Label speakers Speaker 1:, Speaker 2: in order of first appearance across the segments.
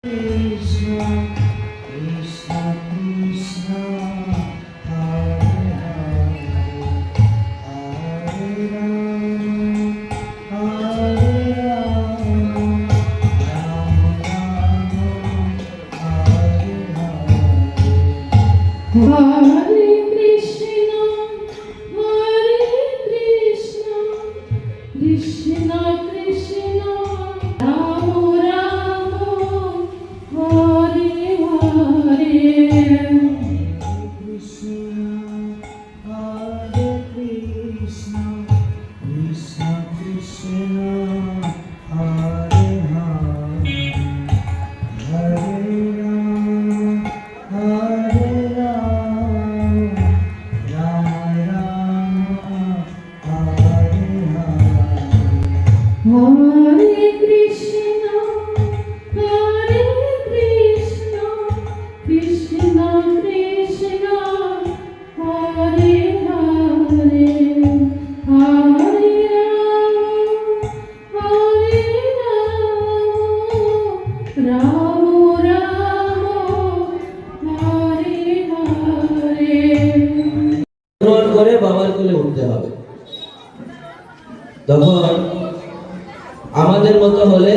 Speaker 1: Krishna, Krishna Krishna, Hare Hare, Hare Rama, Hare Rama, Rama Rama, Hare Hare.
Speaker 2: Hare Krishna, Krishna Krishna, Rama Rama, Hare Hare.
Speaker 1: Krishna, Hare Krishna, Krishna Krishna, Hare Hare, Hare Rama, Hare Rama, Rama Rama, Hare Hare.
Speaker 2: Hare Krishna, Krishna Krishna, Hare Hare, Hare Rama, Hare Hare.
Speaker 3: গ্রহণ করে বাবার কোলে উঠতে হবে। তখন আমাদের মতো হলে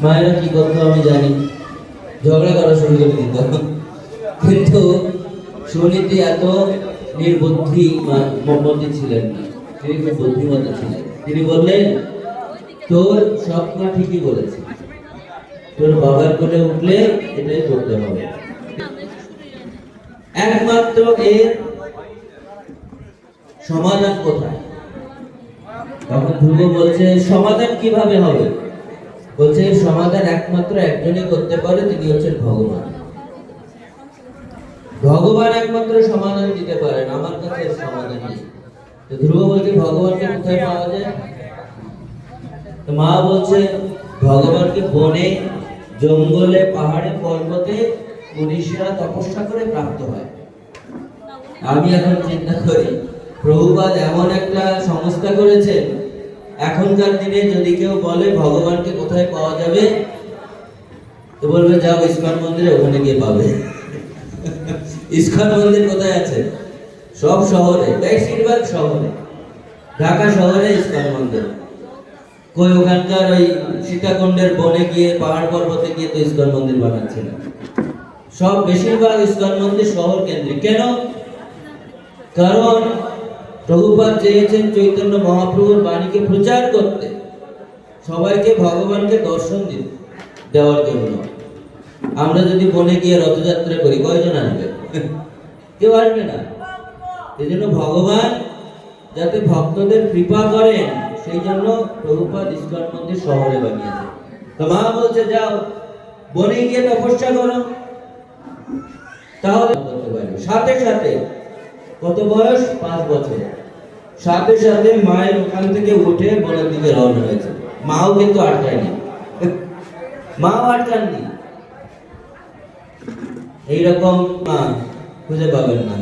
Speaker 3: মায়েরা কি করতো আমি জানি, ঝগড়া করা শুরু করে দিত। কিন্তু সুনীতি এত নির্বুদ্ধি মমতি ছিলেন না, তিনি খুব বুদ্ধিমতী ছিলেন। তিনি বললেন, তোর সব মা ঠিকই বলেছে, তোর বাবার কোলে উঠলে এটাই করতে হবে। একমাত্র এর সমাধান কোথায়? তখন ধ্রুব বলছে, সমাধান কিভাবে হবে? বলছে সমাধান একমাত্র একজনই করতে পারে, তিনি হচ্ছেন ভগবান। ভগবান একমাত্র সমাধান দিতে পারেন, আমার কাছে এর সমাধান নেই। তো ধ্রুব বলছে, ভগবানকে কোথায় পাওয়া যায়? তো মা বলছে, ভগবানকে বনে, জঙ্গলে, পাহাড়ে, পর্বতে মনীষীরা তপস্যা করে প্রাপ্ত হয়। আমি এখন চিন্তা করি, প্রভুপাদ এমন একটা সংস্থা করেছেন, এখনকার দিনে যদি কেউ বলে ভগবানকে কোথায় পাওয়া যাবে, তো বলবে যাও ইস্কন মন্দিরে, ওখানে গিয়ে পাবে। ইস্কন মন্দির কোথায় আছে? সব শহরে, বেশিরভাগ শহরে। ঢাকা শহরে ইস্কন মন্দির কই, ওখানকার ওই সীতাকুণ্ডের বনে গিয়ে, পাহাড় পর্বতে গিয়ে তো ইস্কন মন্দির বানাচ্ছে না। সব বেশিরভাগ ইস্কন মন্দির শহর কেন্দ্রিক। কেন? কারণ প্রভুপাদ চেয়েছেন চৈতন্য মহাপ্রভুর বাণীকে প্রচার করতে, সবাইকে ভগবানকে দর্শন দেওয়ার জন্য। আমরা যদি বনে গিয়ে রথযাত্রা করি, কয়জন আসবে? কেউ আসবে না। এই জন্য ভগবান যাতে ভক্তদের কৃপা করেন, সেই জন্য প্রভুপাদ ইস্কন মন্দির শহরে বানিয়েছে। তো মা বলছে, যাও বনে গিয়ে তপস্যা করো, তাহলে করতে পারবে। সাথে সাথে কত বয়স? 5 বছর। সাথে সাথে মায়ের ওখান থেকে উঠে বনের দিকে রওনা হয়েছে। মাও কিন্তু আটকায়নি, মাও আটকাননি। এইরকম মা খুঁজে পাবেন না।